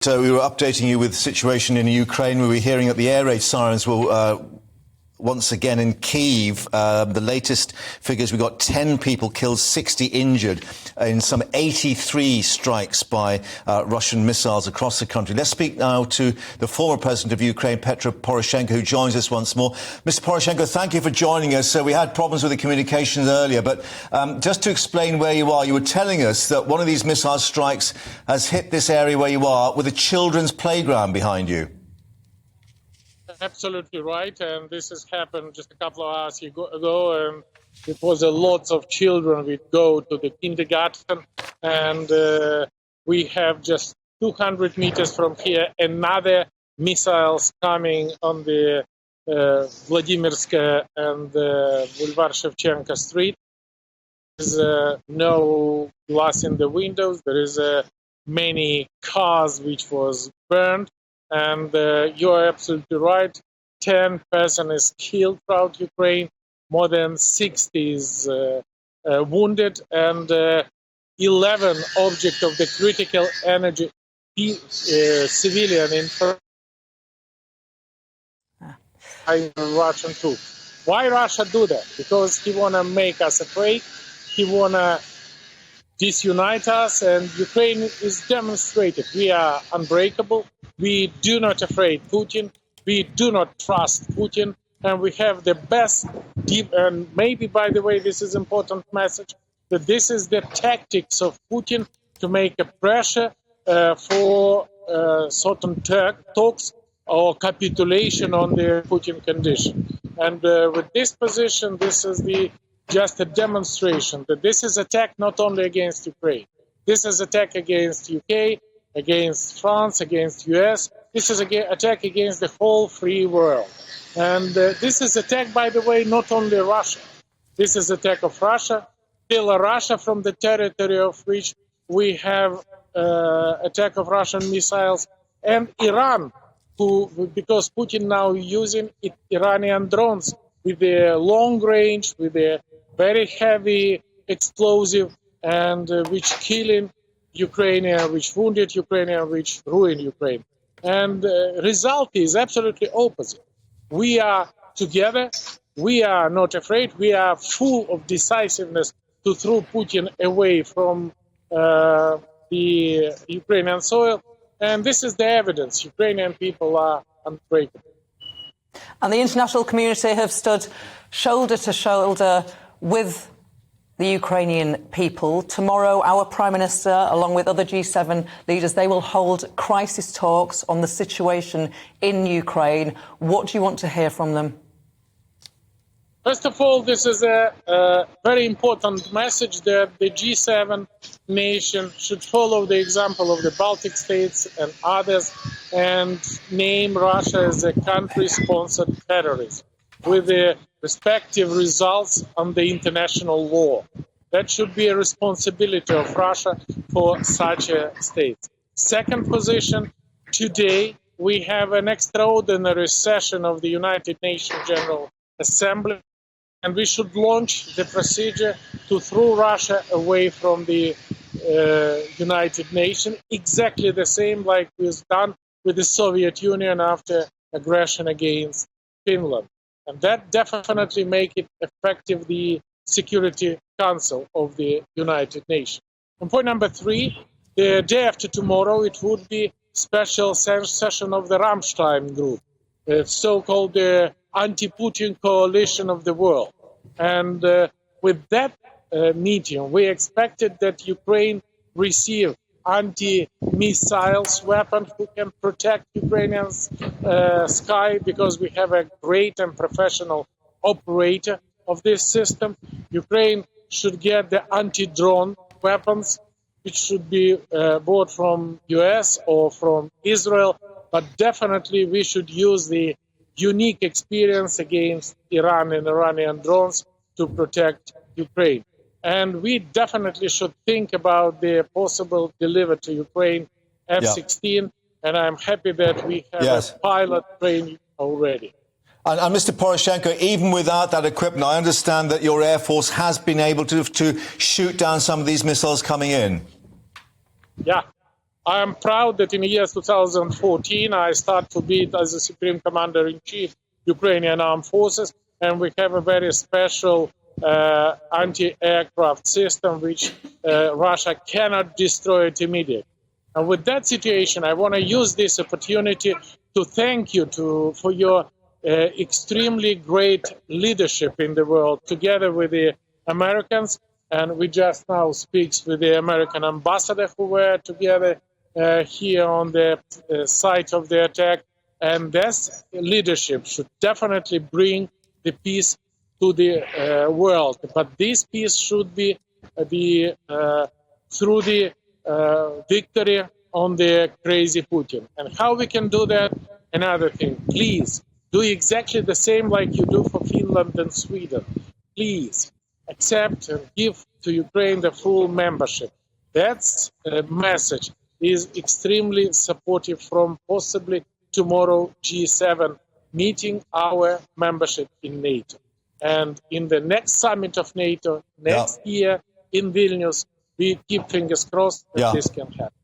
So we were updating you with the situation in Ukraine. We were hearing that the air raid sirens will once again in Kyiv. The latest figures, we got 10 people killed, 60 injured in some 83 strikes by Russian missiles across the country. Let's speak now to the former president of Ukraine, Petro Poroshenko, who joins us once more. Mr. Poroshenko, thank you for joining us. We had problems with the communications earlier, but just to explain where you are, you were telling us that one of these missile strikes has hit this area where you are with a children's playground behind you. Absolutely right, and this has happened just a couple of hours ago, and it was a lot of children would go to the kindergarten, and we have just 200 meters from here another missiles coming on the Vladimirskaya and Boulevard Shevchenko Street. There's no glass in the windows. There is many cars which was burned. And you are absolutely right. 10 persons is killed throughout Ukraine, more than 60 is wounded, and 11 objects of the critical energy civilian in Russian troops. Why Russia do that? Because he want to make us afraid. He want to disunite us, and Ukraine is demonstrated. We are unbreakable. We do not afraid Putin. We do not trust Putin, and we have the best deep. And maybe, by the way, this is important message that this is the tactics of Putin to make a pressure for certain talks or capitulation on the Putin condition. And with this position, this is just a demonstration that this is attack not only against Ukraine. This is attack against UK, against France, against US. This is attack against the whole free world. And this is attack, by the way, not only Russia. This is attack of Russia, still Russia from the territory of which we have attack of Russian missiles, and Iran, because Putin now using Iranian drones with the long range, with the very heavy explosive, and which killing Ukrainian, which wounded Ukrainian, which ruined Ukraine. And result is absolutely opposite. We are together. We are not afraid. We are full of decisiveness to throw Putin away from the Ukrainian soil. And this is the evidence. Ukrainian people are unbreakable. And the international community have stood shoulder to shoulder with the Ukrainian people. Tomorrow, our Prime Minister, along with other G7 leaders, they will hold crisis talks on the situation in Ukraine. What do you want to hear from them? First of all, this is a very important message that the G7 nation should follow the example of the Baltic states and others and name Russia as a country-sponsored terrorism with the respective results on the international law. That should be a responsibility of Russia for such a state. Second position, today we have an extraordinary session of the United Nations General Assembly, and we should launch the procedure to throw Russia away from the United Nations, exactly the same like we've done with the Soviet Union after aggression against Finland. And that definitely make it effective, the Security Council of the United Nations. And point number 3, the day after tomorrow, it would be special session of the Rammstein group, so-called the anti-Putin coalition of the world. And with that meeting, we expected that Ukraine receive anti-missiles weapons who can protect Ukrainians' sky, because we have a great and professional operator of this system. Ukraine should get the anti-drone weapons, which should be bought from US or from Israel, but definitely we should use the unique experience against Iran and Iranian drones to protect Ukraine. And we definitely should think about the possible delivery to Ukraine F-16, and I'm happy that we have a pilot training already. And Mr. Poroshenko, even without that equipment, I understand that your Air Force has been able to shoot down some of these missiles coming in. Yeah, I am proud that in the year 2014 I started to be as a Supreme Commander-in-Chief Ukrainian Armed Forces, and we have a very special anti-aircraft system which Russia cannot destroy it immediately. And with that situation, I want to use this opportunity to thank you for your extremely great leadership in the world, together with the Americans. And we just now speak with the American ambassador who were together here on the site of the attack. And this leadership should definitely bring the peace to the world. But this peace should be through the victory on the crazy Putin. And how we can do that? Another thing, please do exactly the same like you do for Finland and Sweden. Please accept and give to Ukraine the full membership. That message is extremely supportive from possibly tomorrow G7 meeting our membership in NATO. And in the next summit of NATO next year in Vilnius, we keep fingers crossed that this can happen.